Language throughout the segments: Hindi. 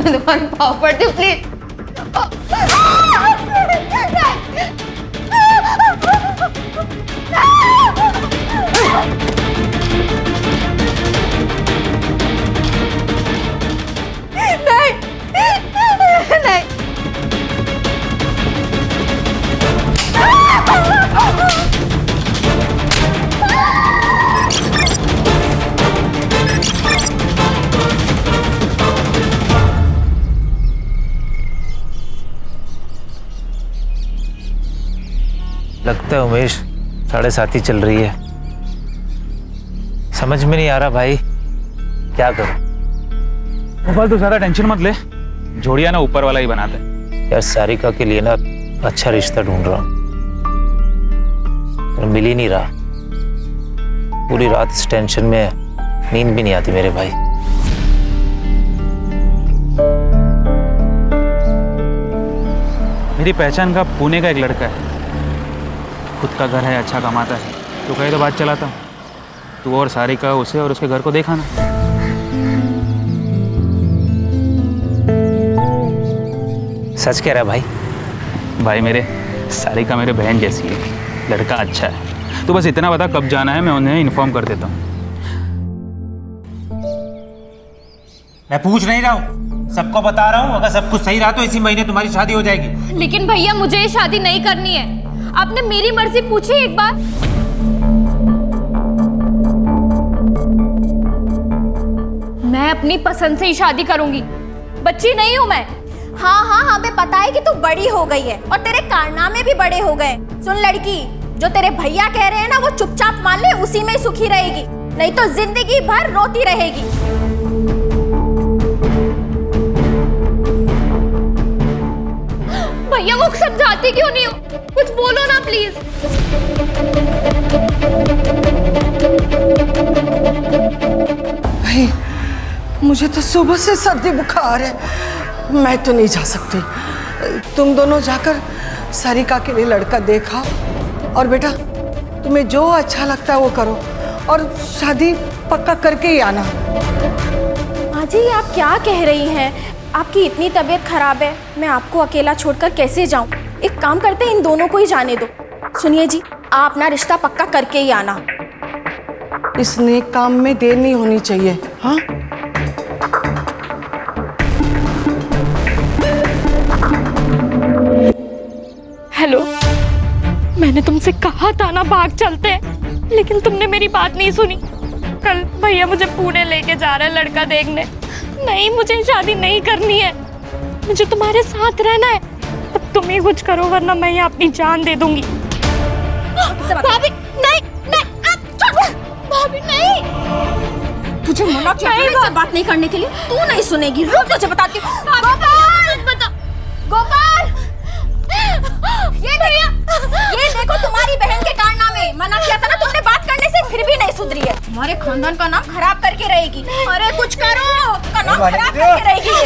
तुम्हारे पाँव पड़ती हूँ प्लीज। नहीं नहीं, लगता है उमेश 7:30 ही चल रही है। समझ में नहीं आ रहा भाई, क्या करूं? गोपाल तू ज्यादा टेंशन मत ले, जोड़िया ना ऊपर वाला ही बनाते हैं। यार सारिका के लिए ना अच्छा रिश्ता ढूंढ रहा हूं, पर मिल ही नहीं रहा। पूरी रात इस टेंशन में नींद भी नहीं आती मेरे भाई। मेरी पहचान का पुणे का एक लड़का है, खुद का घर है, अच्छा कमाता है। तो कहे तो बात चलाता हूँ, तू और सारिका उसे और उसके घर को देखा ना। सच कह रहा है भाई? भाई मेरे, सारिका मेरे बहन जैसी है, लड़का अच्छा है। तो बस इतना बता कब जाना है, मैं उन्हें इन्फॉर्म कर देता हूँ। मैं पूछ नहीं रहा हूँ, सबको बता रहा हूँ। अगर सब कुछ सही रहा तो इसी महीने तुम्हारी शादी हो जाएगी। लेकिन भैया मुझे ये शादी नहीं करनी है। आपने मेरी मर्जी पूछी एक बार? मैं अपनी पसंद से ही शादी करूंगी, बच्ची नहीं हूं मैं। हाँ हाँ हमें पता है कि तू बड़ी हो गई है और तेरे कारनामे भी बड़े हो गए। सुन लड़की, जो तेरे भैया कह रहे हैं ना वो चुपचाप मान ले, उसी में सुखी रहेगी, नहीं तो जिंदगी भर रोती रहेगी। भैया वो समझाती क्यों नहीं हो? कुछ बोलो ना प्लीज। भाई मुझे तो सुबह से सर्दी बुखार है, मैं तो नहीं जा सकती। तुम दोनों जाकर सारिका के लिए लड़का देखा, और बेटा तुम्हें जो अच्छा लगता है वो करो, और शादी पक्का करके ही आना। माँ जी आप क्या कह रही हैं? आपकी इतनी तबीयत खराब है, मैं आपको अकेला छोड़कर कैसे जाऊं? एक काम करते हैं, इन दोनों को ही जाने दो। सुनिए जी, आप अपना रिश्ता पक्का करके ही आना। इस नेक काम में देर नहीं होनी चाहिए। हाँ हेलो, मैंने तुमसे कहा था ना भाग चलते हैं, लेकिन तुमने मेरी बात नहीं सुनी। कल भैया मुझे पुणे लेके जा रहे हैं लड़का देखने। नहीं, मुझे शादी नहीं करनी है, मुझे तुम्हारे साथ रहना है। अब तुम ही कुछ करो वरना मैं यहाँ अपनी जान दे दूंगी। भाभी नहीं नहीं, भाभी नहीं। तुझे मना किया था इससे बात नहीं करने के लिए, तू नहीं सुनेगी। रुक तुझे बताती हूँ। गोपाल बता, गोपाल ये देखो तुम्हारी बहन के कारनामे। मना किया था ना तुमने बात करने से, फिर भी नहीं सुधरी है। तुम्हारे खानदान का नाम खराब करके रहेगी। अरे कुछ करो, का नाम खराब करके रहेगी।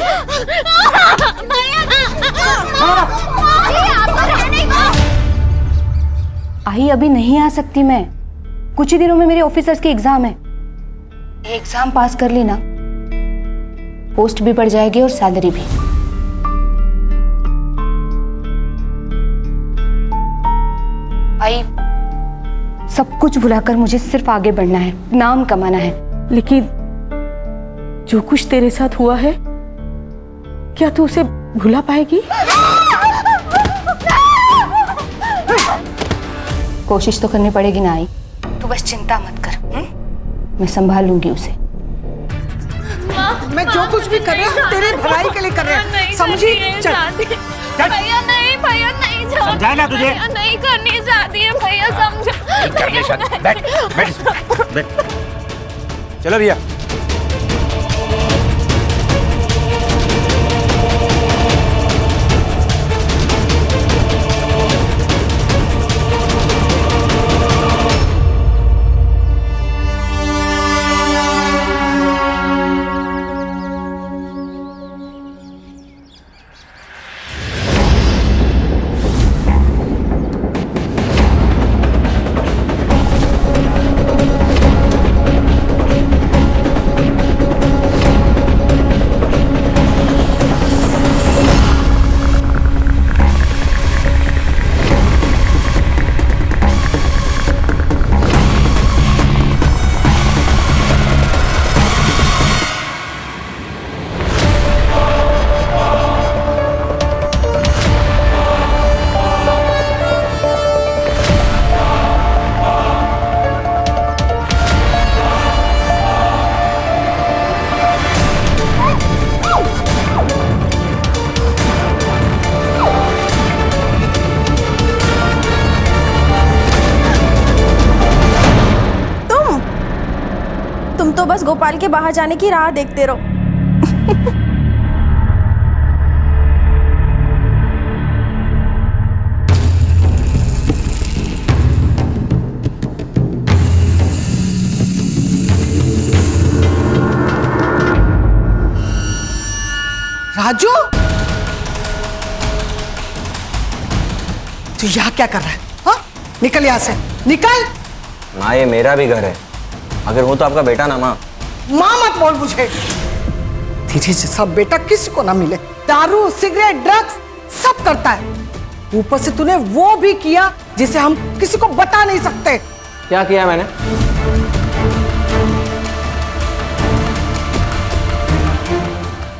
आई अभी नहीं आ सकती मैं, कुछ ही दिनों में मेरे ऑफिसर्स के एग्जाम है। एग्जाम पास कर ली ना, पोस्ट भी बढ़ जाएगी और सैलरी भी। आई सब कुछ भुलाकर मुझे सिर्फ आगे बढ़ना है, नाम कमाना है। लेकिन जो कुछ तेरे साथ हुआ है, क्या तू उसे भुला पाएगी? कोशिश तो करनी पड़ेगी ना आई, तू बस चिंता मत कर। मैं संभाल लूंगी उसे। मैं जो कुछ भी कर रहा हूँ तेरे भलाई के लिए कर रहा हूँ, समझी? भैया नहीं, भैया नहीं, समझाया ना तुझे? भैया नहीं करनी शादी है, भैया समझो। कर ले शादी। बैठ बैठ बैठ। चलो भैया। तो बस गोपाल के बाहर जाने की राह देखते रहो। राजू, तू यहाँ क्या कर रहा है? हाँ? निकल यहाँ से, निकल। माँ ये मेरा भी घर है, अगर वो तो आपका बेटा ना माँ। माँ मत बोल मुझे। तेरे जैसा बेटा किसी को ना मिले। दारू, सिगरेट, ड्रग्स सब करता है। ऊपर से तूने वो भी किया जिसे हम किसी को बता नहीं सकते। क्या किया मैंने?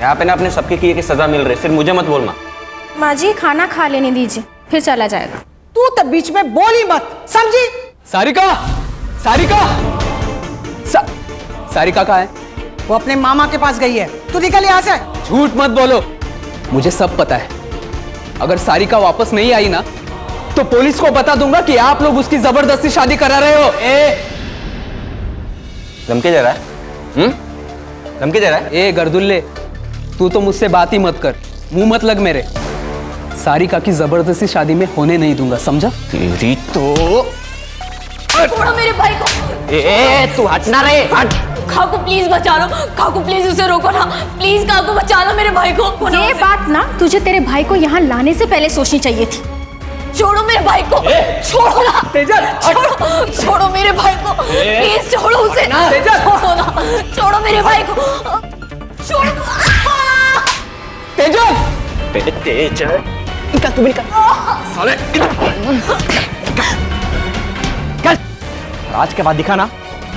यहाँ पे ना अपने सबके किए की सजा मिल रही, सिर्फ मुझे मत बोल माँ। माँ जी खाना खा लेने दीजिए, फिर चला जाएगा। तू तो बीच में बोल ही मत, समझी? सारिका, सारिका, सारिका कहाँ है? वो अपने मामा के पास गई है। तू निकल यहाँ से। झूठ मत बोलो, मुझे सब पता है। अगर सारिका वापस नहीं आई ना तो पुलिस को बता दूंगा कि आप लोग उसकी जबरदस्ती शादी करा रहे हो। धमकी दे रहा है? धमकी दे रहा है? ए गर्दुल्ले, तू तो मुझसे बात ही मत कर, मुंह मत लग मेरे। सारिका की जबरदस्ती शादी में होने नहीं दूंगा, समझा? तेरी तो छोड़ो मेरे भाई को। तू हटना रे, हट। काकू प्लीज बचा लो, काकू प्लीज उसे रोको ना, प्लीज काकू बचा लो मेरे भाई को। ये बात ना तुझे तेरे भाई को यहाँ लाने से पहले सोचनी चाहिए थी। छोड़ो मेरे भाई को, छोड़ो ना, छोड़ो, छोड़ो मेरे भाई को, प्लीज छोड़ो उसे, छोड़ो ना, छोड़ो मेरे भाई को, छोड़ो। तेजल, तेजल, निकल तू भी निकल। साले, आज के बाद दिखा ना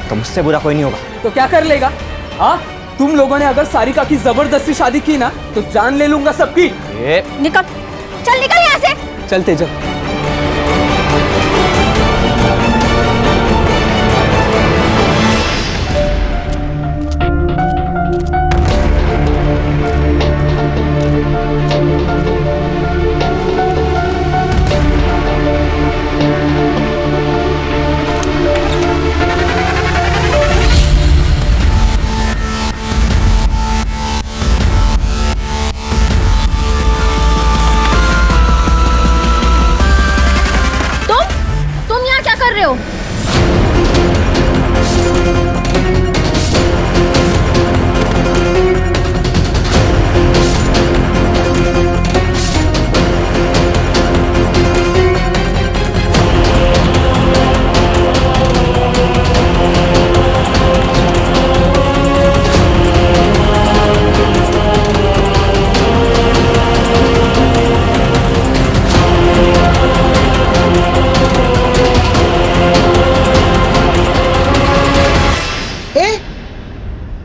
तो मुझसे बुरा कोई नहीं होगा। तो क्या कर लेगा? हाँ, तुम लोगों ने अगर सारिका की जबरदस्ती शादी की ना तो जान ले लूंगा सबकी। निकल, चल निकल यहाँ से। चल तेजल। तुम यहाँ क्या कर रहे हो?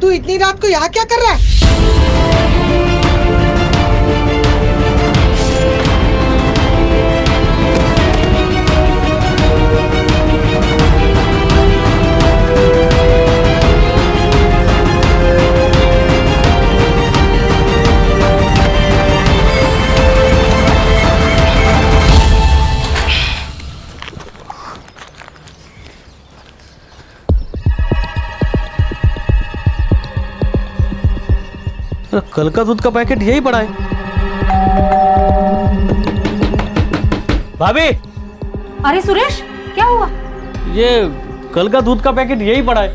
तू इतनी रात को यहाँ क्या कर रहा है? कल का दूध का पैकेट यही पड़ा है। भाभी, अरे सुरेश, क्या हुआ? ये कल का दूध का पैकेट यही पड़ा है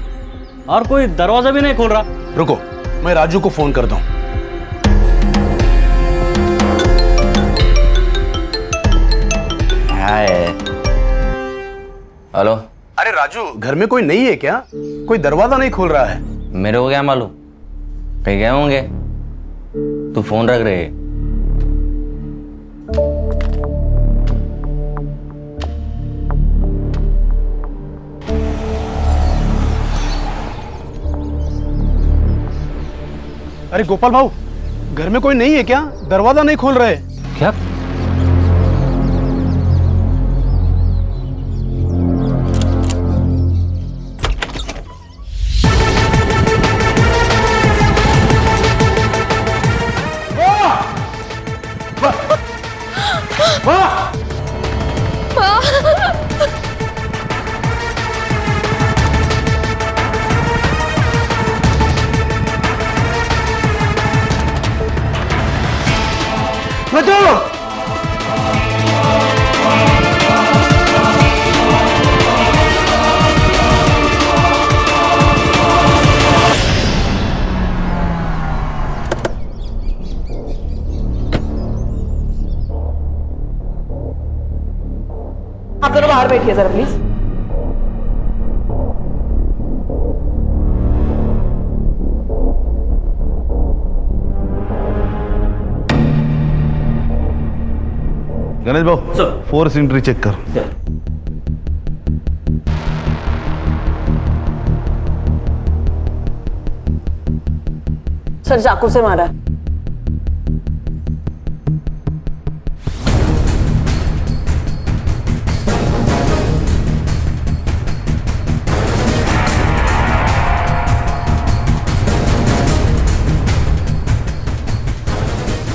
और कोई दरवाजा भी नहीं खोल रहा। रुको, मैं राजू को फोन करता हूँ। हेलो। अरे राजू, घर में कोई नहीं है क्या? कोई दरवाजा नहीं खोल रहा है। मेरे को क्या मालूम, कहीं गए होंगे। तू फोन रख रहे। अरे गोपाल भाऊ, घर में कोई नहीं है क्या? दरवाजा नहीं खोल रहे। क्या? बाहर बैठिए जरा प्लीज। गणेश भाऊ फोर्स एंट्री चेक कर। सर चाकू से मारा है।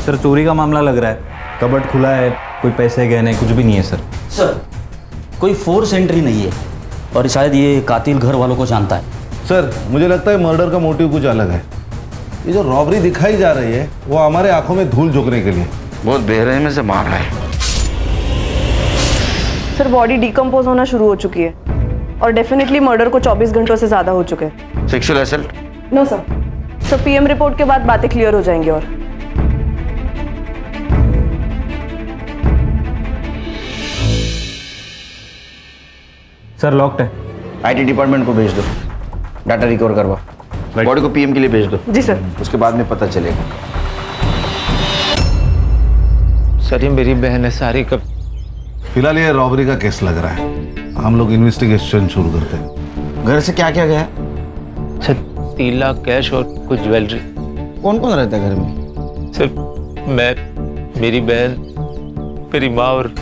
सर चोरी का मामला लग रहा है। कबर्ड खुला है, कोई पैसे गहने कुछ भी नहीं है सर। सर कोई फोर्स एंट्री नहीं है और शायद ये कातिल घर वालों को जानता है। सर मुझे लगता है मर्डर का मोटिव कुछ अलग है। ये जो रॉबरी दिखाई जा रही है वो हमारे आंखों में धूल झोंकने के लिए। बहुत बेरहमी से मार रहा है। सर बॉडी डिकम्पोज होना शुरू हो चुकी है और डेफिनेटली मर्डर को 24 घंटों से ज्यादा हो चुके हैं। Sexual assault? No sir. Sir PM report के बाद बातें क्लियर हो जाएंगी। और सर लॉक्ड है। आईटी डिपार्टमेंट को भेज दो, डाटा रिकवर करवा। बॉडी को पीएम के लिए भेज दो। जी सर। उसके बाद में पता चलेगा। सर ये मेरी बहन है सारी कब। फिलहाल ये रॉबरी का केस लग रहा है, हम लोग इन्वेस्टिगेशन शुरू करते हैं। घर से क्या क्या गया? सर 3 लाख कैश और कुछ ज्वेलरी। कौन कौन रहता है घर में? सर मैं, मेरी बहन, मेरी माँ और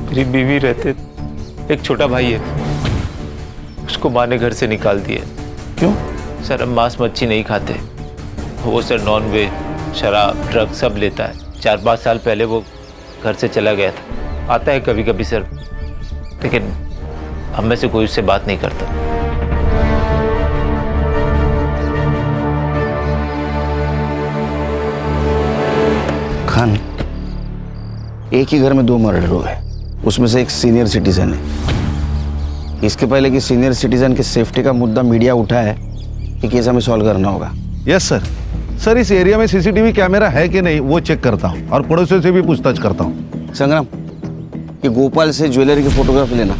मेरी बीवी रहते। एक छोटा भाई है, उसको माँ ने घर से निकाल दिया। क्यों? सर हम मांस मच्छी नहीं खाते। वो सर नॉन वेज, शराब, ड्रग सब लेता है। 4-5 साल पहले वो घर से चला गया था। आता है कभी कभी सर, लेकिन हम में से कोई उससे बात नहीं करता। खान, एक ही घर में 2 मर्डर हो गए, उसमें से एक सीनियर सिटीजन है। इसके पहले कि सीनियर सिटीजन की सेफ्टी का मुद्दा मीडिया उठा है, ये केस हमें सॉल्व करना होगा। Yes sir. सर इस एरिया में सीसीटीवी कैमरा है कि नहीं वो चेक करता हूँ और पड़ोसियों से भी पूछताछ करता हूँ। संग्राम, ये गोपाल से ज्वेलरी की फोटोग्राफी लेना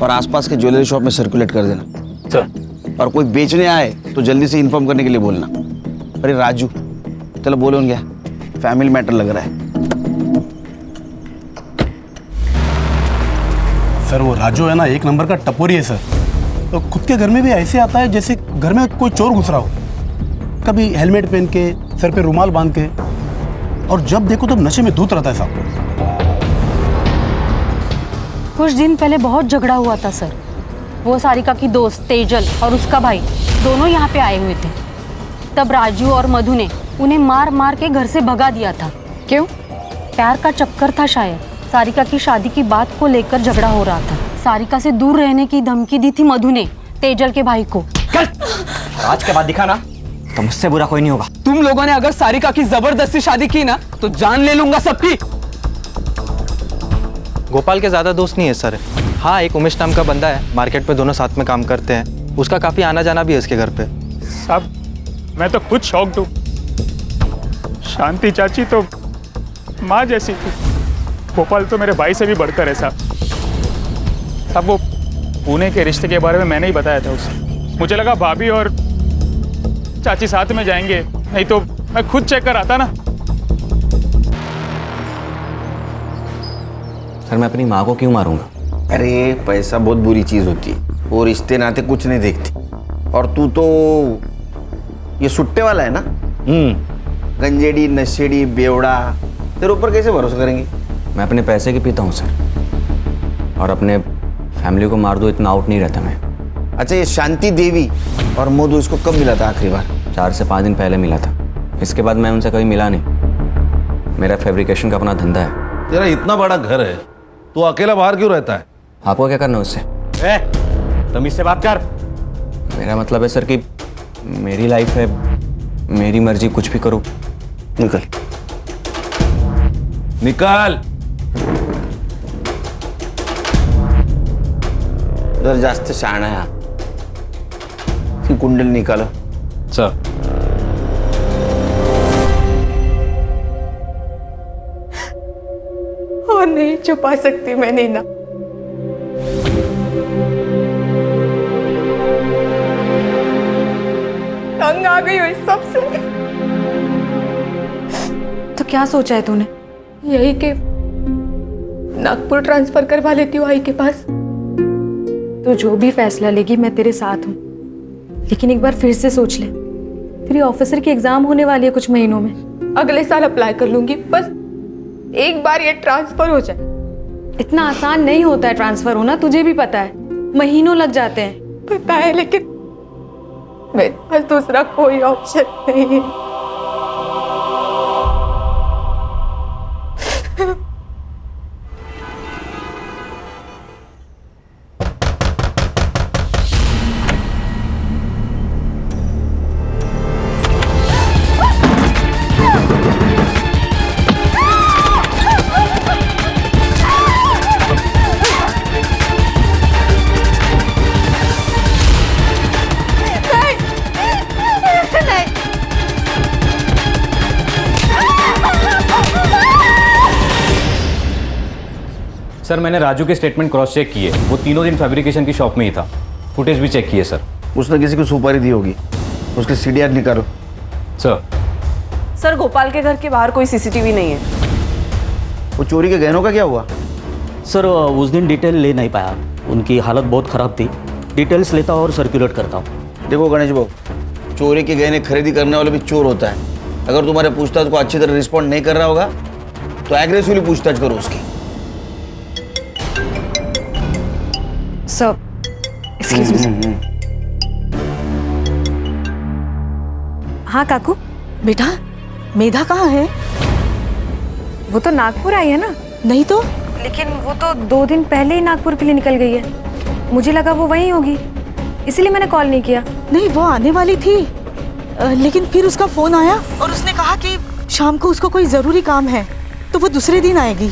और आसपास के ज्वेलरी शॉप में सर्कुलेट कर देना। सर। और कोई बेचने आए तो जल्दी से इन्फॉर्म करने के लिए बोलना। अरे राजू, चलो बोलो क्या, फैमिली मैटर लग रहा है। सर वो राजू है ना, एक नंबर का टपोरी है सर। तो खुद के घर में भी ऐसे आता है जैसे घर में कोई चोर घुस रहा हो। कभी हेलमेट पहन के, सर पे रुमाल बांध के, और जब देखो तब नशे में धूत रहता है साहब। कुछ दिन पहले बहुत झगड़ा हुआ था सर। वो सारिका की दोस्त तेजल और उसका भाई दोनों यहाँ पे आए हुए थे। तब राजू और मधु ने उन्हें मार मार के घर से भगा दिया था। क्यों? प्यार का चक्कर था शायद। सारिका की शादी की बात को लेकर झगड़ा हो रहा था। सारिका से दूर रहने की धमकी दी थी मधु ने तेजल के भाई को। आज के बाद दिखा ना तो मुझसे बुरा कोई नहीं होगा। तुम लोगों ने अगर सारिका की जबरदस्ती शादी की ना तो जान ले लूंगा सबकी। गोपाल के ज़्यादा दोस्त नहीं है सर। हाँ एक उमेश नाम का बंदा है, मार्केट में दोनों साथ में काम करते हैं। उसका काफ़ी आना जाना भी है इसके घर पे। साहब मैं तो खुद शॉक्ड हूँ। शांति चाची तो माँ जैसी थी, गोपाल तो मेरे भाई से भी बढ़कर है साहब। अब वो पुणे के रिश्ते के बारे में मैंने ही बताया था उसे। मुझे लगा भाभी और चाची साथ में जाएंगे, नहीं तो मैं खुद चेक कर आता ना। सर मैं अपनी माँ को क्यों मारूंगा? अरे पैसा बहुत बुरी चीज होती है, वो रिश्ते नाते कुछ नहीं देखती। और तू तो ये सुट्टे वाला है ना, गंजेड़ी नशेड़ी बेवड़ा, तेरे ऊपर कैसे भरोसा करेंगे? मैं अपने पैसे की पीता हूँ सर, और अपने फैमिली को मार दो इतना आउट नहीं रहता मैं। अच्छा ये शांति देवी और मधु इसको कब मिला था आखिरी बार? 4 से 5 दिन पहले मिला था। इसके बाद मैं उनसे कभी मिला नहीं। मेरा फैब्रिकेशन का अपना धंधा है। तेरा इतना बड़ा घर है, तू अकेला बाहर क्यों रहता है? आपको क्या करना उससे? तमीज से बात कर। मेरा मतलब है सर कि मेरी लाइफ है, मेरी मर्जी, कुछ भी करो। निकल निकाल। जर जास्त शहाणा है ती कुंडल निकालो। सर और नहीं छुपा सकती मैं नैना। आ गई हो इस सब से। तो क्या सोचा है तूने? यही कि नागपुर ट्रांसफर करवा लेती हूँ आई के पास। तो जो भी फैसला लेगी मैं तेरे साथ हूँ, लेकिन एक बार फिर से सोच ले। तेरी ऑफिसर की एग्जाम होने वाली है कुछ महीनों में। अगले साल अप्लाई कर लूंगी, बस एक बार ये ट्रांसफर हो जाए। इतना आसान नहीं होता है ट्रांसफर होना, तुझे भी पता है, महीनों लग जाते हैं। पता है, लेकिन मेरे पास दूसरा कोई ऑप्शन नहीं है। सर मैंने राजू के स्टेटमेंट क्रॉस चेक किए, वो तीनों दिन फैब्रिकेशन की शॉप में ही था। फुटेज भी चेक किए सर। उसने किसी को सुपारी दी होगी, उसके सीडीआर निकालो। सर गोपाल के घर के बाहर कोई सीसीटीवी नहीं है। वो चोरी के गहनों का क्या हुआ? सर उस दिन डिटेल ले नहीं पाया, उनकी हालत बहुत ख़राब थी। डिटेल्स लेता और सर्कुलेट करता हूँ। देखो गणेश बाबू, चोरी के गहने खरीदी करने वाले भी चोर होता है। अगर तुम्हारे पूछताछ को अच्छी तरह रिस्पॉन्ड नहीं कर रहा होगा तो एग्रेसिवली पूछताछ करो उसकी। Sir excuse me. हाँ काकू। बेटा मेधा कहाँ है? वो तो नागपुर आई है ना। नहीं तो। लेकिन वो तो 2 दिन पहले ही नागपुर के लिए निकल गई है। मुझे लगा वो वहीं होगी, इसलिए मैंने कॉल नहीं किया। नहीं, वो आने वाली थी, लेकिन फिर उसका फोन आया और उसने कहा कि शाम को उसको कोई ज़रूरी काम है, तो वो दूसरे दिन आएगी।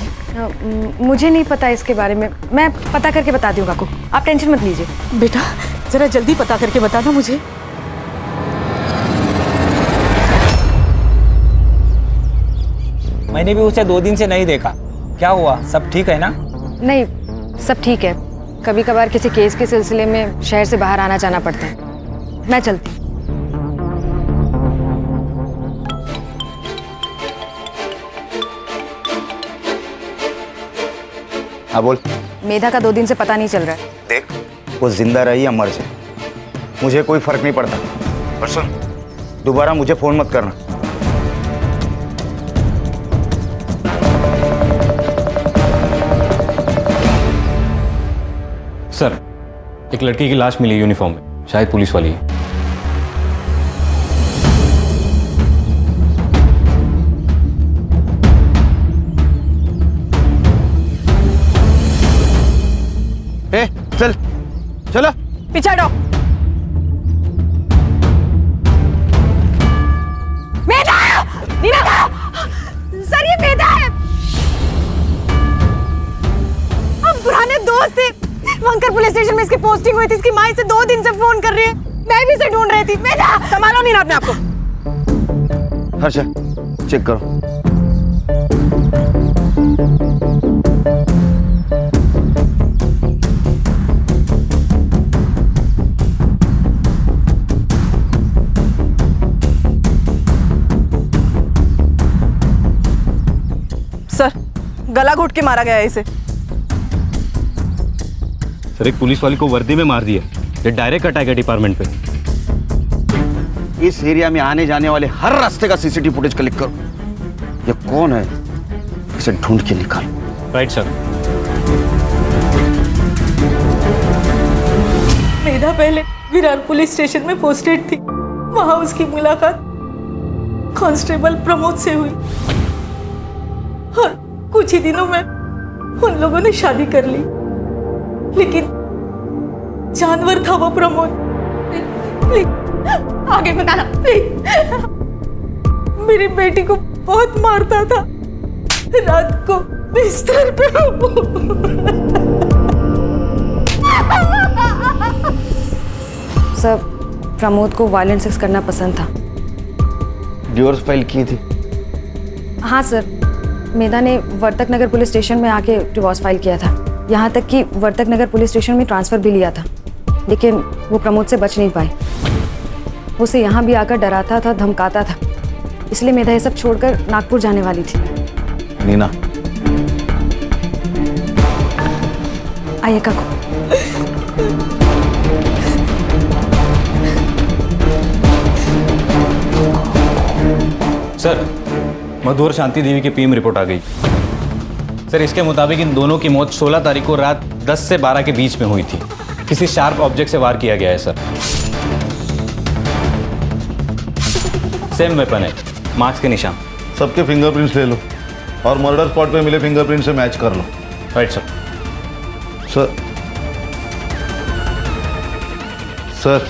मुझे नहीं पता इसके बारे में, मैं पता करके बता दूँ काकू, आप टेंशन मत लीजिए। बेटा जरा जल्दी पता करके बताना मुझे। मैंने भी उसे 2 दिन से नहीं देखा, क्या हुआ? सब ठीक है ना? नहीं, सब ठीक है। कभी कभार किसी केस के सिलसिले में शहर से बाहर आना जाना पड़ता है। मैं चलती। हाँ बोल। मेधा का 2 दिन से पता नहीं चल रहा है। देख, वो जिंदा रही या मर जाए मुझे कोई फर्क नहीं पड़ता, और सुन, दोबारा मुझे फोन मत करना। सर एक लड़की की लाश मिली यूनिफॉर्म में, शायद पुलिस वाली है। ए, चल चलो पीछे हटो। मेधा! नीना! सर ये मेधा है। हम पुराने दोस्त थे। वंकर पुलिस स्टेशन में इसकी पोस्टिंग हुई थी। इसकी माँ इसे 2 दिन से फोन कर रही है। मैं भी इसे ढूंढ रही थी। मेधा! संभालो नीना अपने आप को। हर्षा चेक करो। सर गला घोट के मारा गया है इसे। सर एक पुलिस वाली को वर्दी में मार दिया, ये डायरेक्ट अटैक है डिपार्टमेंट पे। इस एरिया में आने जाने वाले हर रास्ते का सीसीटीवी फुटेज कलेक्ट करो। ये कौन है, इसे ढूंढ के निकालो। Right sir. मेधा पहले विरार पुलिस स्टेशन में पोस्टेड थी। वहां उसकी मुलाकात कांस्टेबल प्रमोद से हुई और कुछ ही दिनों में उन लोगों ने शादी कर ली। लेकिन जानवर था वो प्रमोद। आगे बताना प्लीज। मेरी बेटी को बहुत मारता था, रात को बिस्तर पे। सर प्रमोद को वायलेंट सेक्स करना पसंद था। डिवोर्स फाइल की थी? हाँ सर, मेधा ने वर्तक नगर पुलिस स्टेशन में आके डिवोर्स फाइल किया था। यहाँ तक कि वर्तक नगर पुलिस स्टेशन में ट्रांसफ़र भी लिया था, लेकिन वो प्रमोद से बच नहीं पाई। वो उसे यहाँ भी आकर डराता था, धमकाता था। इसलिए मेधा ये सब छोड़कर नागपुर जाने वाली थी। नीना, आइए काकू। सर, मधु और शांति देवी की पीएम रिपोर्ट आ गई। सर, इसके मुताबिक इन दोनों की मौत 16 तारीख को रात 10 से 12 के बीच में हुई थी। किसी शार्प ऑब्जेक्ट से वार किया गया है सर। सेम वेपन है, मार्क्स के निशान। सबके फिंगरप्रिंट्स ले लो और मर्डर स्पॉट पे मिले फिंगरप्रिंट से मैच कर लो। Right sir. सर सर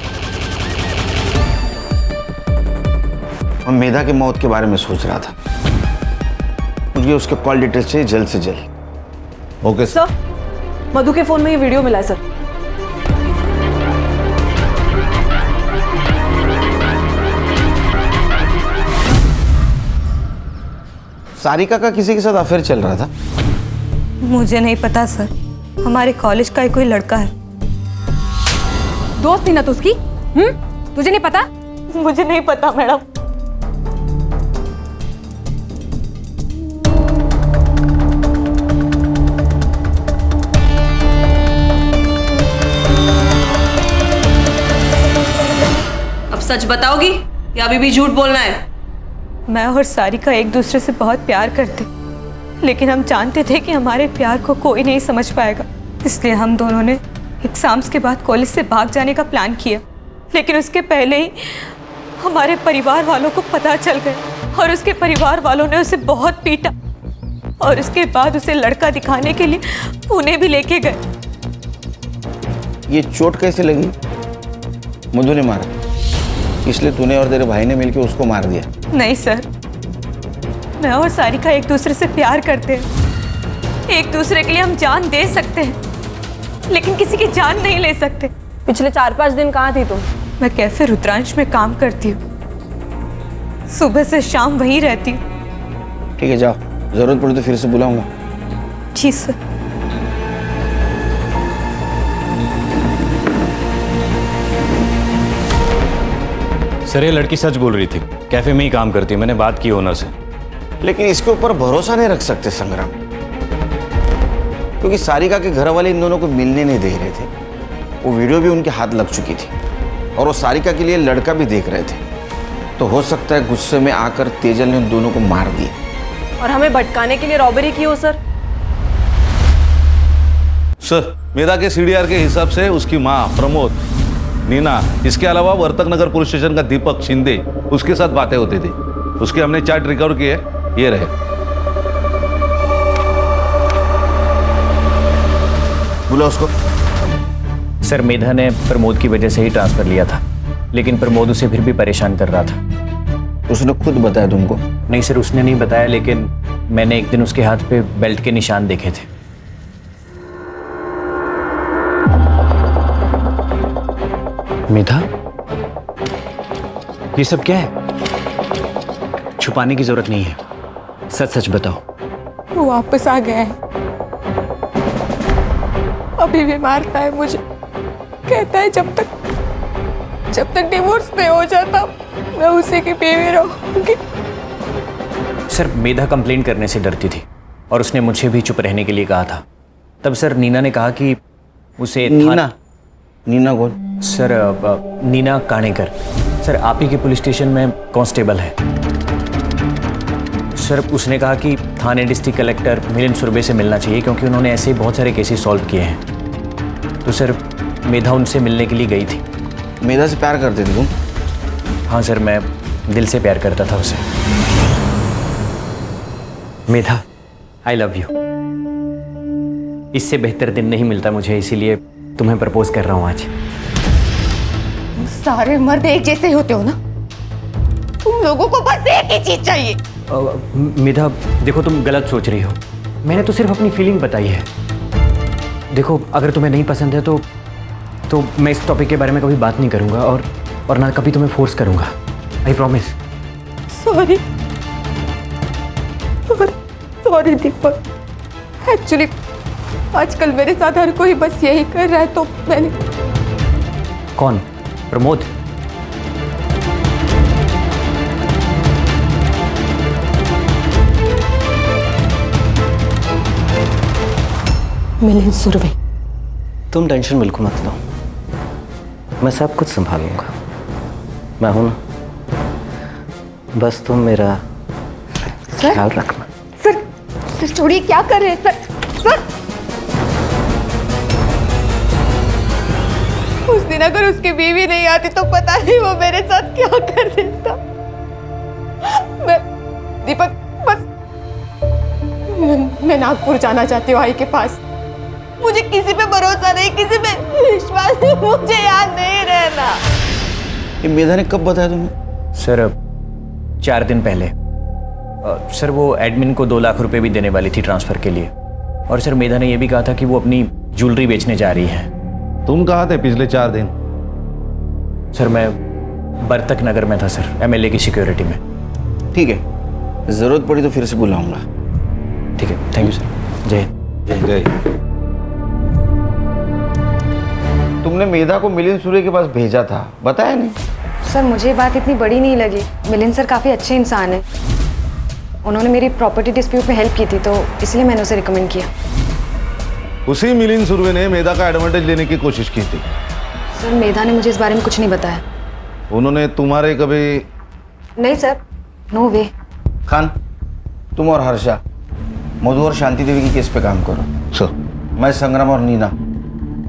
मैं मेधा की मौत के बारे में सोच रहा था। मुझे उसके कॉल डिटेल्स चाहिए जल्द से जल्द। ओके सर, मधु के फोन में ये वीडियो मिला है सर। सारिका का किसी के साथ अफेयर चल रहा था? मुझे नहीं पता सर, हमारे कॉलेज का ही कोई लड़का है। दोस्त थी ना तो उसकी? तुझे नहीं पता? मुझे नहीं पता मैडम। अब सच बताओगी या अभी भी झूठ बोलना है? मैं और सारिका एक दूसरे से बहुत प्यार करते, लेकिन हम जानते थे कि हमारे प्यार को कोई नहीं समझ पाएगा। इसलिए हम दोनों ने एग्जाम्स के बाद कॉलेज से भाग जाने का प्लान किया। लेकिन उसके पहले ही हमारे परिवार वालों को पता चल गया और उसके परिवार वालों ने उसे बहुत पीटा और उसके बाद उसे लड़का दिखाने के लिए पुणे भी लेके गए। ये चोट कैसे लगी? मधु ने मारा, इसलिए तूने और तेरे भाई ने मिलकर उसको मार दिया? नहीं सर, मैं और सारिका एक दूसरे से प्यार करते हैं। एक दूसरे के लिए हम जान दे सकते हैं, लेकिन किसी की जान नहीं ले सकते। पिछले 4-5 दिन कहाँ थी तुम? मैं कैफे रुद्रांश में काम करती हूँ, सुबह से शाम वहीं रहती हूँ। ठीक है, जाओ, जरूरत पड़े तो फिर से बुलाऊंगा। जी सर। सर, ये लड़की सच बोल रही थी, कैफे में ही काम करती है। मैंने बात की ओनर से। लेकिन इसके ऊपर भरोसा नहीं रख सकते संग्राम, क्योंकि सारिका के घर वाले इन दोनों को मिलने नहीं दे रहे थे। वो वीडियो भी उनके हाथ लग चुकी थी और वो सारिका के लिए लड़का भी देख रहे थे। तो हो सकता है गुस्से में आकर तेजल ने उन दोनों को मार दिया और हमें भटकाने के लिए रॉबरी की हो सर। सर, मेधा के सीडीआर के हिसाब से उसकी माँ प्रमोद, नीना, इसके अलावा वर्तक नगर पुलिस स्टेशन का दीपक शिंदे, उसके साथ बातें होती थी। उसके हमने चार्ट रिकवर किए, ये रहे। बोला उसको। सर, मेधा ने प्रमोद की वजह से ही ट्रांसफर लिया था, लेकिन प्रमोद उसे फिर भी परेशान कर रहा था। उसने खुद बताया तुमको? नहीं सर, उसने नहीं बताया, लेकिन मैंने एक दिन उसके हाथ पे बेल्ट के निशान देखे थे। मेधा, ये सब क्या है? छुपाने की जरूरत नहीं है, सच सच बताओ। वो वापस आ गया है, अभी भी मारता है मुझे। कहता है जब तक डिवोर्स नहीं हो जाता मैं उसी की बीवी रहूंगी। सर, मेधा कंप्लेंट करने से डरती थी और उसने मुझे भी चुप रहने के लिए कहा था। तब सर नीना ने कहा कि उसे नीना कौन? सर, नीना काणेकर। सर, आप ही के पुलिस स्टेशन में कांस्टेबल है। सर, उसने कहा कि थाने डिस्ट्रिक्ट कलेक्टर मिलिंद सुरभे से मिलना चाहिए, क्योंकि उन्होंने ऐसे बहुत सारे केसेस सॉल्व किए हैं। तो सर, मेधा उनसे मिलने के लिए गई थी। मेधा से प्यार करते थे तुम? हाँ सर, मैं दिल से प्यार करता था उसे। मेधा, आई लव यू। इससे बेहतर दिन नहीं मिलता मुझे, इसीलिए तुम्हें प्रपोज कर रहा हूँ आज। सारे मर्द एक जैसे ही होते हो ना, तुम लोगों को बस एक ही चीज चाहिए। मेधा, देखो तुम गलत सोच रही हो। मैंने तो सिर्फ अपनी फीलिंग बताई है। देखो, अगर तुम्हें नहीं पसंद है तो मैं इस टॉपिक के बारे में कभी बात नहीं करूंगा और ना कभी तुम्हें फोर्स करूंगा। I promise. Sorry Deepak, actually आजकल मेरे साथ हर कोई बस यही कर रहा है, तो मैंने। कौन? प्रमोद? मिलिंद सुरवे। तुम टेंशन बिल्कुल मत लो, मैं सब कुछ संभालूंगा। मैं हूं ना, बस तुम मेरा ख्याल रखना। सर छोड़िए, क्या कर रहे हैं सर? उस दिन अगर उसकी बीवी नहीं आती तो पता नहीं वो मेरे साथ क्या कर देता। मैं दीपक बस मैं नागपुर जाना चाहती हूँ आई के पास। मुझे किसी पे भरोसा नहीं, किसी पे विश्वास नहीं, मुझे यहाँ नहीं रहना। ये मेधा ने कब बताया तुम्हें? सर 4 दिन पहले। सर वो एडमिन को 2 लाख रुपए भी देने वाली थी ट्रांसफर के लिए। और सर मेधा ने यह भी कहा था कि वो अपनी ज्वेलरी बेचने जा रही है। तुम कहाँ थे पिछले 4 दिन? सर मैं बर्तक नगर में था सर, MLA की सिक्योरिटी में। ठीक है, जरूरत पड़ी तो फिर से बुलाऊंगा। ठीक है, थैंक यू सर। जय जय। तुमने मेधा को मिलिंद सूर्य के पास भेजा था, बताया नहीं? सर मुझे बात इतनी बड़ी नहीं लगी। मिलिंद सर काफ़ी अच्छे इंसान हैं। उन्होंने मेरी प्रॉपर्टी डिस्प्यूट में हेल्प की थी तो इसलिए मैंने उसे रिकमेंड किया। उसी मिलिंद सुरवे ने मेधा का एडवांटेज लेने की कोशिश की थी। सर मेधा ने मुझे इस बारे में कुछ नहीं बताया। उन्होंने तुम्हारे कभी? नहीं सर, नो वे। खान, तुम और हर्षा मधु और शांति देवी की केस पे काम करो। सर। मैं संग्राम और नीना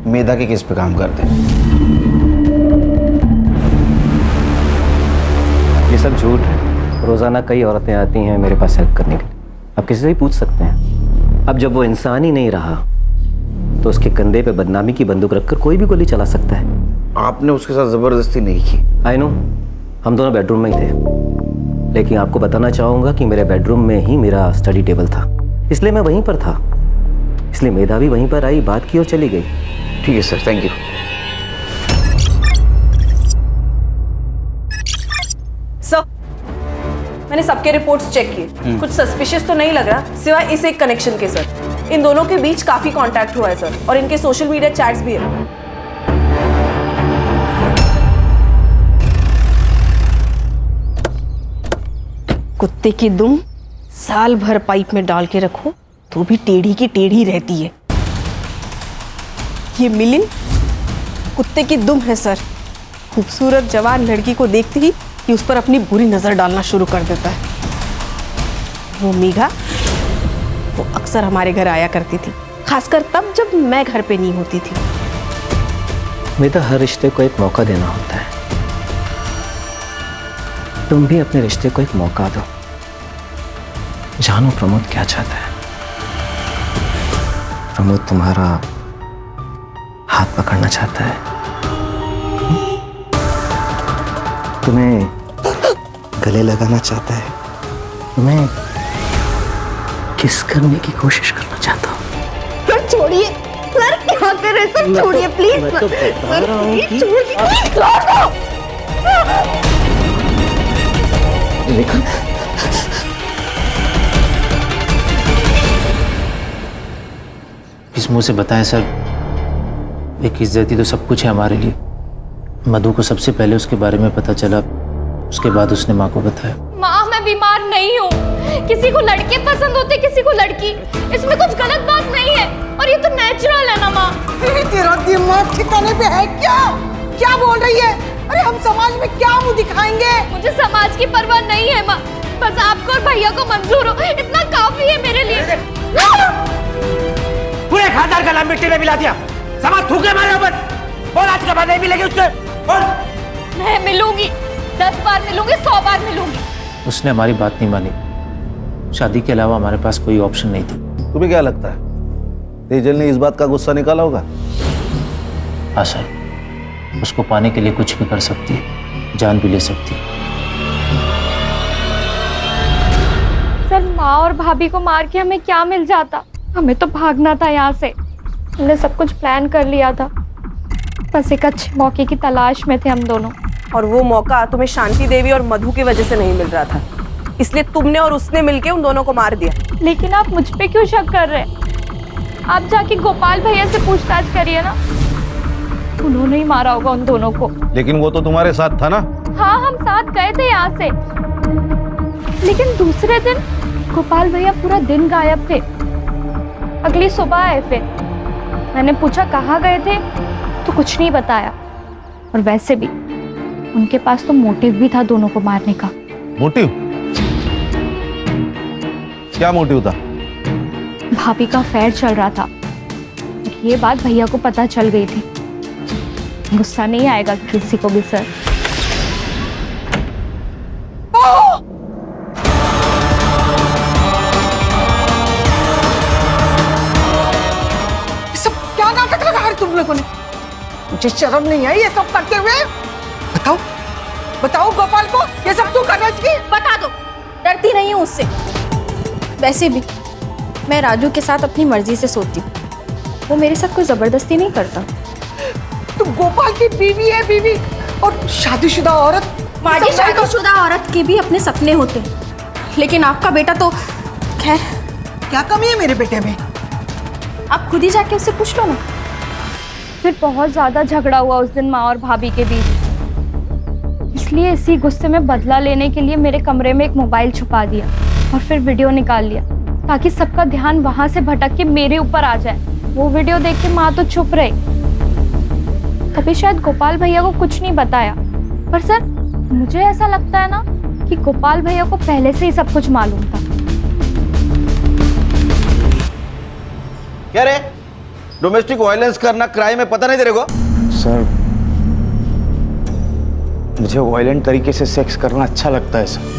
मेधा के केस पे काम करते हैं। ये सब झूठ है। रोज़ाना कई औरतें आती हैं मेरे पास हेल्प करने के लिए। आप किसी से भी पूछ सकते हैं। अब जब वो इंसान ही नहीं रहा तो उसके कंधे पे बदनामी की बंदूक रखकर कोई भी गोली चला सकता है। आपने उसके साथ जबरदस्ती नहीं की। आई नो, हम दोनों बेडरूम में ही थे, लेकिन आपको बताना चाहूँगा कि मेरे बेडरूम में ही मेरा स्टडी टेबल था, इसलिए मैं वहीं पर था। इसलिए मेधा भी वहीं पर आई, बात की और चली गई। ठीक है सर, थैंक यू। सर मैंने सबके रिपोर्ट्स चेक किए, कुछ सस्पिशियस तो नहीं लग रहा सिवाय इस एक कनेक्शन के। सर इन दोनों के बीच काफी कांटेक्ट हुआ है सर, और इनके सोशल मीडिया चैट्स भी है। कुत्ते की दुम साल भर पाइप में डाल के रखो तो भी टेढ़ी की टेढ़ी रहती है। ये मिलिंद कुत्ते की दुम है सर। खूबसूरत जवान लड़की को देखते ही कि उस पर अपनी बुरी नजर डालना शुरू कर देता है। वो मेघा, वो अक्सर हमारे घर आया करती थी, खासकर तब जब मैं घर पे नहीं होती थी। मेधा, हर रिश्ते को एक मौका देना होता है। तुम भी अपने रिश्ते को एक मौका दो। जानो प्रमोद क्या चाहता है। प्रमोद तुम्हारा हाथ पकड़ना चाहता है, तुम्हें गले लगाना चाहता है, तुम्हें किस करने की कोशिश करना चाहता हूँ। सर छोड़िए, सर क्या कर रहे हैं सर? छोड़िए प्लीज। मैं तो बता रहा हूँ कि देखो, इस मुंह से बताएं सर, एक इज्जती तो सब कुछ है हमारे लिए। मधु को सबसे पहले उसके बारे में पता चला, उसके बाद उसने माँ को बताया। माँ मैं बीमार नहीं हूँ, किसी को लड़के पसंद होते किसी को लड़की, इसमें कुछ गलत बात नहीं है और ये तो नेचुरल है ना माँ। तेरा दिमाग ठिकाने पे है क्या? क्या बोल रही है? अरे हम समाज में क्या मुंह दिखाएंगे? मुझे समाज की परवाह नहीं है माँ, बस आपको और भैया को मंजूर हो इतना काफी है मेरे लिए। पूरे खानदान का नाम मिट्टी में मिला दिया। समाज थूके मारे ऊपर। बोल आज के बाद नहीं मिलेगी उससे। बोल। मैं मिलूंगी, 10 बार मिलूंगी, 100 बार मिलूंगी। उसने हमारी बात नहीं मानी। शादी के अलावा हमारे पास कोई ऑप्शन नहीं थी। तुम्हें क्या लगता है तेजल ने इस बात का गुस्सा निकाला होगा? हाँ सर, उसको पाने के लिए कुछ भी कर सकती है, जान भी ले सकती है। सर माँ और भाभी को मार के हमें क्या मिल जाता? हमें तो भागना था यहाँ से। हमने सब कुछ प्लान कर लिया था, बस एक अच्छे मौके की तलाश में थे हम दोनों। और वो मौका तुम्हें शांति देवी और मधु की वजह से नहीं मिल रहा था, इसलिए तुमने और उसने मिलके उन दोनों को मार दिया। लेकिन आप मुझ पे क्यों शक कर रहे हैं? आप जाके गोपाल भैया से पूछताछ करिए ना, उन्होंने ही मारा होगा उन दोनों को। लेकिन वो तो तुम्हारे साथ था ना? हाँ हम साथ गए थे यहाँ से, लेकिन दूसरे दिन गोपाल भैया पूरा दिन गायब थे। अगली सुबह आए फिर मैंने पूछा कहाँ गए थे तो कुछ नहीं बताया। और वैसे भी उनके पास तो मोटिव भी था दोनों को मारने का। मोटिव? क्या मोटिव था? भाभी का अफेयर चल रहा था। ये बात भैया को पता चल गई थी। गुस्सा नहीं आएगा किसी को भी सर। सब क्या नाटक लगा है तुम लोगों ने? मुझे शर्म नहीं आई ये सब करते हुए? बताओ बताओ गोपाल को ये सब तू कर रही थी? बता दो, डरती नहीं हूँ उससे। वैसे भी मैं राजू के साथ अपनी मर्जी से सोती हूँ, वो मेरे साथ कोई जबरदस्ती नहीं करता। तू गोपाल की बीवी है, बीवी और शादीशुदा औरत। माजी शादीशुदा औरत के भी अपने सपने होते हैं, लेकिन आपका बेटा तो खैर। क्या कमी है मेरे बेटे में? आप खुद ही जाके उससे पूछ लो ना। फिर बहुत ज्यादा झगड़ा हुआ उस दिन माँ और भाभी के बीच, इसलिए इसी गुस्से में बदला लेने के लिए मेरे कमरे में एक मोबाइल छुपा दिया और फिर वीडियो निकाल लिया ताकि सबका ध्यान वहां से भटक के मेरे ऊपर आ जाए। वो वीडियो देख के माँ तो चुप रही। तभी शायद गोपाल भैया को कुछ नहीं बताया, पर सर मुझे ऐसा लगता है ना कि गोपाल भैया को पहले से ही सब कुछ मालूम था। क्या रे, डोमेस्टिक वायलेंस करना क्राइम है, पता नहीं तेरे को? सर मुझे वायलेंट तरीके से सेक्स करना अच्छा लगता है सर।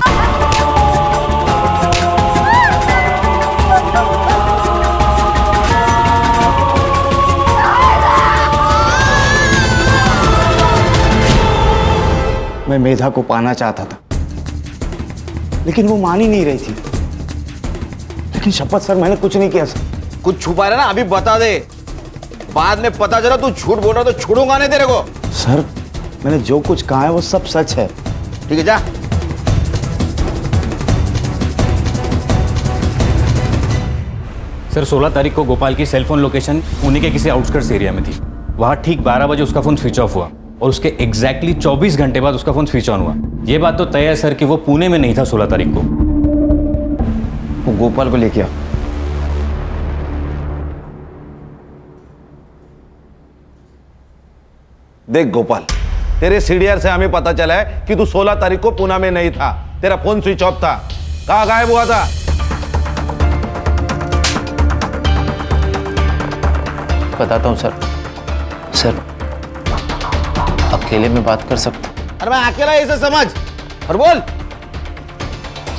मैं मेधा को पाना चाहता था, लेकिन वो मान ही नहीं रही थी। लेकिन शपथ सर मैंने कुछ नहीं किया सर। कुछ छुपा रहा ना, अभी बता दे, बाद में पता चला तू झूठ बोल रहा तो छोड़ूंगा नहीं तेरे को। सर मैंने जो कुछ कहा है वो सब सच है। ठीक है जा। सर 16 तारीख को गोपाल की सेलफोन लोकेशन पुणे के किसी आउटस्कर्ट्स एरिया में थी। वहाँ ठीक 12 बजे उसका फ़ोन स्विच ऑफ हुआ और उसके एग्जैक्टली 24 घंटे बाद उसका फ़ोन स्विच ऑन हुआ। ये बात तो तय है सर कि वो पुणे में नहीं था 16 तारीख को। वो गोपाल को लेके आ। देख गोपाल, तेरे सीडीआर से हमें पता चला है कि तू 16 तारीख को पुणे में नहीं था, तेरा फोन स्विच ऑफ था। कहाँ गायब हुआ था? बताता हूँ सर। सर अकेले में बात कर सकता? अरे मैं अकेला इसे समझ और बोल।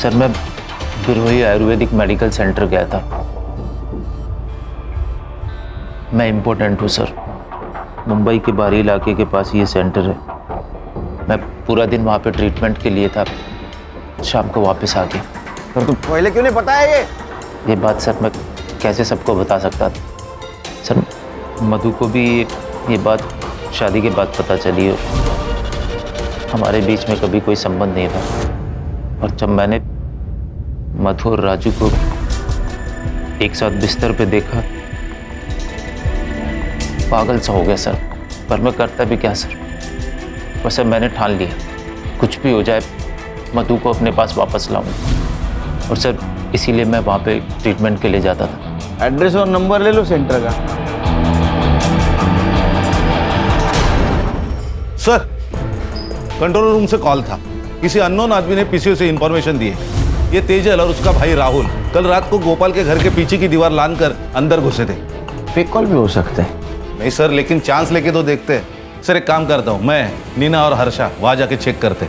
सर मैं बिरोही आयुर्वेदिक मेडिकल सेंटर गया था। मैं इम्पोर्टेंट हूँ सर। मुंबई के बाहरी इलाके के पास ये सेंटर है। मैं पूरा दिन वहाँ पे ट्रीटमेंट के लिए था, शाम को वापस आ गया। पर तू पहले क्यों नहीं बताया ये बात सर मैं कैसे सबको बता सकता था? सर मधु को भी ये बात शादी के बाद पता चली और हमारे बीच में कभी कोई संबंध नहीं था। और जब मैंने मधु और राजू को एक साथ बिस्तर पे देखा, पागल सा हो गया सर। पर मैं करता भी क्या सर? पर सर मैंने ठान लिया, कुछ भी हो जाए मधु को अपने पास वापस लाऊंगा। और सर इसीलिए मैं वहाँ पे ट्रीटमेंट के लिए जाता था। एड्रेस और नंबर ले लो सेंटर का। सर कंट्रोल रूम से कॉल था, किसी अननोन आदमी ने पीसीओ से इंफॉर्मेशन दी है। ये तेजल और उसका भाई राहुल कल रात को गोपाल के घर के पीछे की दीवार लांघकर अंदर घुसे थे। फेक कॉल भी हो सकते हैं। नहीं सर, लेकिन चांस लेके तो देखते हैं। सर एक काम करता हूँ, मैं नीना और हर्षा वहां जाके चेक करते।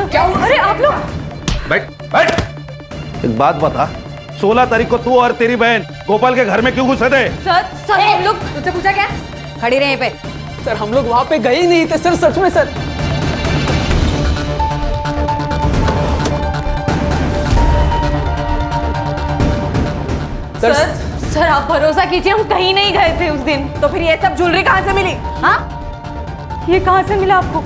क्या हुआ? अरे आप लोग बैठ बैठ। एक बात बता, 16 तारीख को तू और तेरी बहन गोपाल के घर में क्यों घुसे थे? सर हम लोग तुझसे पूछा क्या? खड़ी रहे पे। सर हम लोग वहां पे गए ही नहीं थे सर, सच में सर। सर आप भरोसा कीजिए, हम कहीं नहीं गए थे उस दिन। तो फिर ये सब ज्वेलरी कहाँ से मिली? हाँ, ये कहाँ से मिला आपको?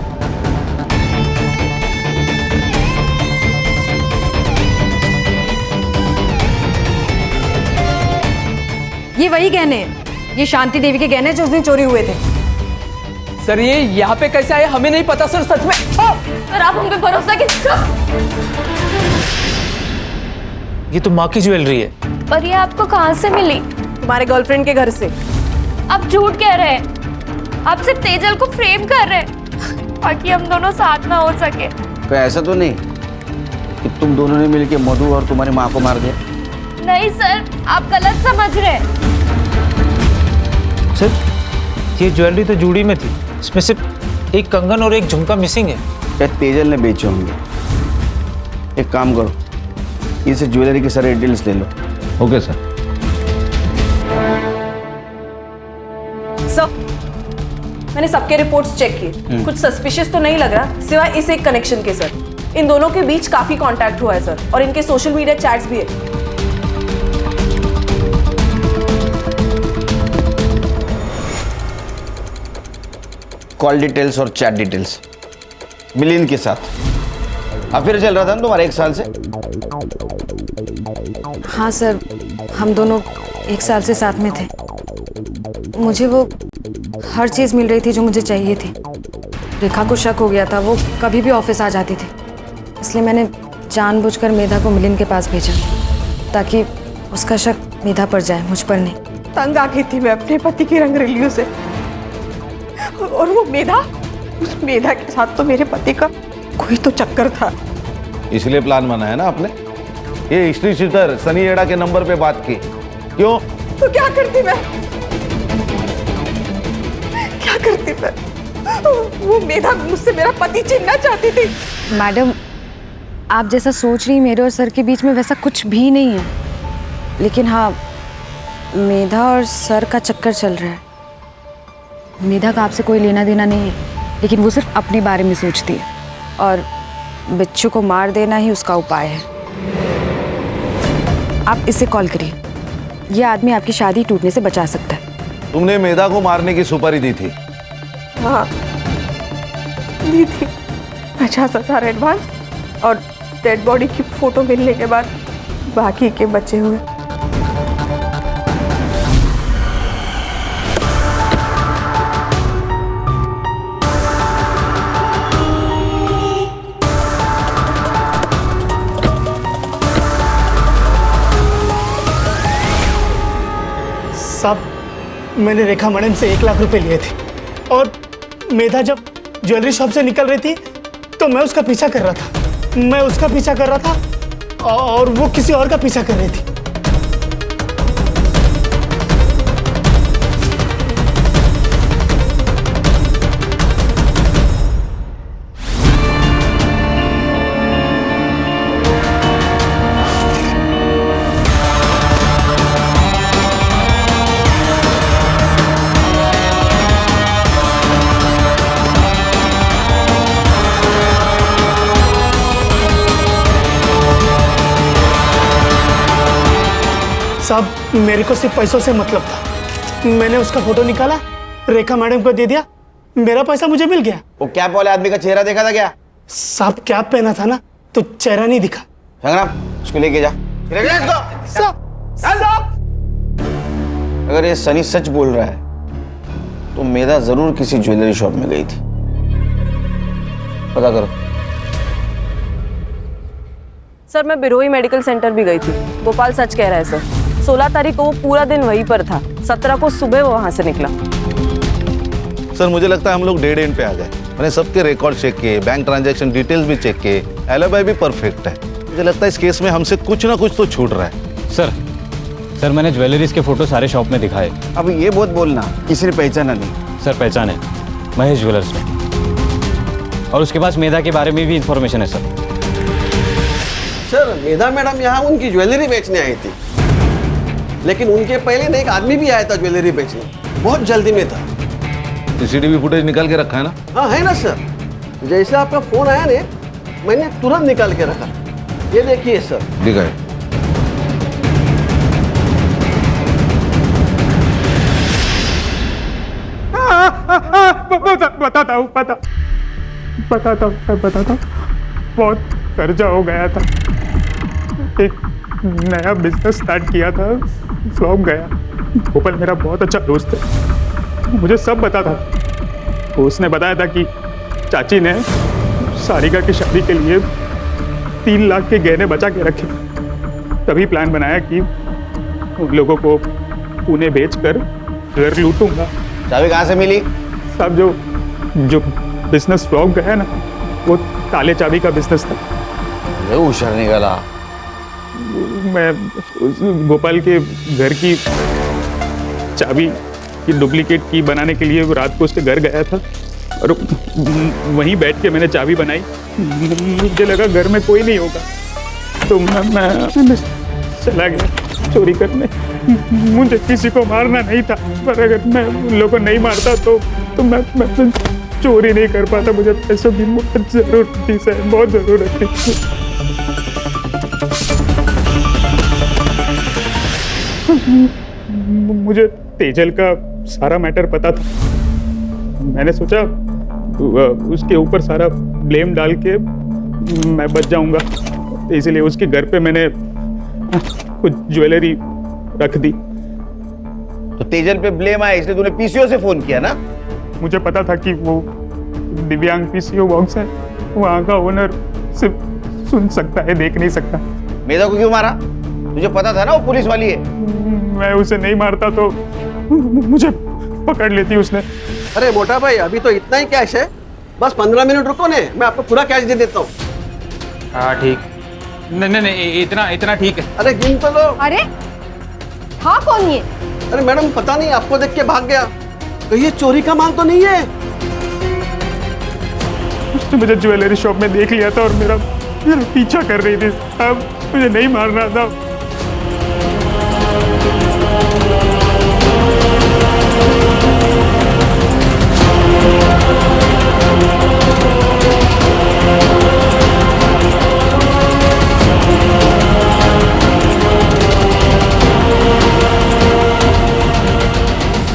ये वही गहने हैं, ये शांति देवी के गहने जो उस दिन चोरी हुए थे। सर ये यहाँ पे कैसे आए हमें नहीं पता सर, सच में। सर आप हम पे भरोसा ये तो माँ की ज्वेलरी है। पर ये आपको कहाँ से मिली? तुम्हारे गर्लफ्रेंड के घर से। आप झूठ कह रहे हैं। आप सिर्फ तेजल को फ्रेम कर रहे हैं ताकि हम दोनों साथ ना हो सके। तो ऐसा तो नहीं कि तुम दोनों ने मिलकर मधु और तुम्हारी माँ को मार दिया? नहीं सर, आप गलत समझ रहे हैं। सर ये ज्वेलरी तो जूड़ी में थी, इसमें सिर्फ एक कंगन और एक झुमका मिसिंग है। शायद तेजल ने बेचे होंगे। एक काम करो, इसे ज्वेलरी के सारे डिटेल्स ले लो। Okay sir. सर मैंने सबके रिपोर्ट्स चेक किए, कुछ सस्पिशियस तो नहीं लग रहा सिवाय इस एक कनेक्शन के सर। इन दोनों के बीच काफी कांटेक्ट हुआ है सर, और इनके सोशल मीडिया चैट्स भी है। कॉल डिटेल्स और चैट डिटेल्स मिलिंद के साथ अफेयर चल रहा था ना तुम्हारा 1 साल से? हाँ सर, हम दोनों 1 साल से साथ में थे। मुझे वो हर चीज़ मिल रही थी जो मुझे चाहिए थी। रेखा को शक हो गया था, वो कभी भी ऑफिस आ जाती थी, इसलिए मैंने जानबूझकर मेधा को मिलिंद के पास भेजा ताकि उसका शक मेधा पर जाए, मुझ पर नहीं। तंग आ गई थी मैं अपने पति की रंगरेलियों से, और वो मेधा, उस मेधा के साथ तो मेरे पति का कोई तो चक्कर था। इसलिए प्लान बना है ना आपने? ये हिस्ट्री शीटर सनी एड़ा के नंबर पे बात की क्यों? तो क्या करती मैं, क्या करती मैं? वो मेधा मुझसे मेरा पति छीनना चाहती थी। मैडम आप जैसा सोच रही मेरे और सर के बीच में वैसा कुछ भी नहीं है, लेकिन हाँ मेधा और सर का चक्कर चल रहा है। मेधा का आपसे कोई लेना देना नहीं है, लेकिन वो सिर्फ अपने बारे में सोचती है, और बिच्छू को मार देना ही उसका उपाय है। आप इससे कॉल करिए, यह आदमी आपकी शादी टूटने से बचा सकता है। तुमने मेधा को मारने की सुपारी दी थी? हाँ दी थी, 50,000 एडवांस, और डेड बॉडी की फोटो मिलने के बाद बाकी के बचे हुए। साहब मैंने रेखा मैडम से 1 लाख रुपए लिए थे, और मेधा जब ज्वेलरी शॉप से निकल रही थी तो मैं उसका पीछा कर रहा था। मैं उसका पीछा कर रहा था और वो किसी और का पीछा कर रही थी। साहब मेरे को सिर्फ पैसों से मतलब था। मैंने उसका फोटो निकाला, रेखा मैडम को दे दिया, मेरा पैसा मुझे मिल गया। वो कैप वाले आदमी का चेहरा देखा था क्या? साहब कैप पहना था ना, तो चेहरा नहीं दिखा। संग्राम उसको लेके जा। अगर ये सनी सच बोल रहा है तो मेधा जरूर किसी ज्वेलरी शॉप में गई थी। पता करो। सर मैं बिरोई मेडिकल सेंटर भी गई थी। गोपाल सच कह रहा है सर, 16 तारीख को वो पूरा दिन वहीं पर था, 17 को सुबह वो वहां से निकला। सर मुझे लगता है हम लोग डेड एंड पे आ गए। मैंने सबके रिकॉर्ड चेक किए, बैंक ट्रांजैक्शन डिटेल्स भी चेक किए, एलिबाई भी परफेक्ट है। मुझे लगता है इस केस में हमसे कुछ ना कुछ तो छूट रहा है। सर मैंने ज्वेलरीज के फोटो सारे शॉप में दिखाए। अब ये बहुत बोलना, किसी ने पहचाना नहीं? सर पहचान है, महेश ज्वेलर्स में, और उसके पास मेधा के बारे में भी इंफॉर्मेशन है सर। सर मेधा मैडम यहाँ उनकी ज्वेलरी बेचने आई थी, लेकिन उनके पहले ना एक आदमी भी आया था ज्वेलरी बेचने, बहुत जल्दी में था। सीसीटीवी फुटेज निकाल के रखा है ना? हाँ है ना सर, जैसे आपका फोन आया ने मैंने तुरंत निकाल के रखा। ये देखिए सर। दिखाए। बताता हूँ बहुत कर्जा हो गया था। एक नया बिजनेस स्टार्ट किया था, फ्लॉप गया। गोपाल मेरा बहुत अच्छा दोस्त है, मुझे सब बताता था। तो उसने बताया था कि चाची ने सारिका की शादी के लिए 3 लाख के गहने बचा के रखे। तभी प्लान बनाया कि उन लोगों को पुणे बेचकर घर लूटूंगा। चाबी कहाँ से मिली? साहब जो बिजनेस फ्लॉप गया ना, वो ताले चाबी का बिजनेस था। होशियार निकला। मैं गोपाल के घर की चाबी की डुप्लीकेट की बनाने के लिए रात को उसके घर गया था और वहीं बैठ के मैंने चाबी बनाई। मुझे लगा घर में कोई नहीं होगा, तो मैं चला गया चोरी करने। मुझे किसी को मारना नहीं था, पर अगर मैं उन लोगों को नहीं मारता तो मैं चोरी नहीं कर पाता। मुझे पैसों की बहुत जरूरत थी सर, बहुत जरूरत थी। मुझे तेजल का सारा मैटर पता था। मैंने सोचा उसके ऊपर सारा ब्लेम डाल के मैं बच जाऊंगा, इसलिए उसके घर पे मैंने कुछ ज्वेलरी रख दी। तो तेजल पे ब्लेम आया इसलिए तूने पीसीओ से फोन किया ना? मुझे पता था कि वो दिव्यांग पीसीओ बॉक्स है, वहाँ का ओनर सिर्फ सुन सकता है, देख नहीं सकता। मेधा को क्यों मारा? तुझे पता था ना वो पुलिस वाली है। मैं उसे नहीं मारता तो मुझे पकड़ लेती उसने। अरे मोटा भाई, अभी तो इतना ही कैश है, बस 15 मिनट रुको ने, मैं आपको पूरा कैश दे देता हूँ। हाँ ठीक, नहीं इतना ठीक है। अरे गिन तो लो। अरे हाँ, कौन ये? अरे मैडम पता नहीं, आपको देख के भाग गया। तो ये चोरी का माल तो नहीं है? उसने मुझे ज्वेलरी शॉप में देख लिया था और मेरा पीछा कर रही थी। अब मुझे नहीं मारना था।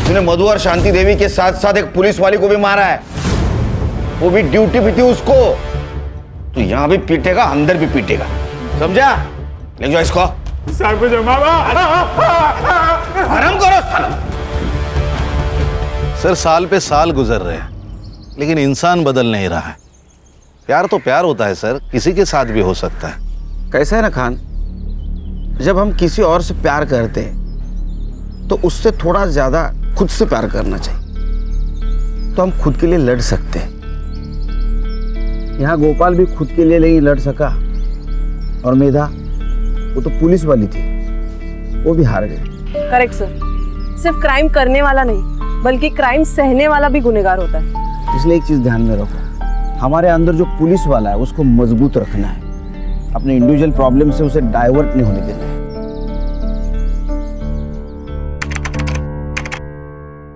तूने मधु और शांति देवी के साथ साथ एक पुलिस वाली को भी मारा है, वो भी ड्यूटी पे थी उसको। तो यहां भी पीटेगा, अंदर भी पीटेगा, समझा? ले जाओ इसको। आराम करो। सर साल पे साल गुजर रहे हैं, लेकिन इंसान बदल नहीं रहा है। प्यार तो प्यार होता है सर, किसी के साथ भी हो सकता है। कैसा है ना खान, जब हम किसी और से प्यार करते हैं तो उससे थोड़ा ज्यादा खुद से प्यार करना चाहिए, तो हम खुद के लिए लड़ सकते हैं। यहाँ गोपाल भी खुद के लिए नहीं लड़ सका, और मेधा, वो तो पुलिस वाली थी, वो भी हार गई। करेक्ट सर, सिर्फ क्राइम करने वाला नहीं बल्कि क्राइम सहने वाला भी गुनहगार होता है। इसलिए एक चीज ध्यान में रखो, हमारे अंदर जो पुलिस वाला है उसको मजबूत रखना है, अपने इंडिविजुअल प्रॉब्लम से उसे डाइवर्ट नहीं होने देना है।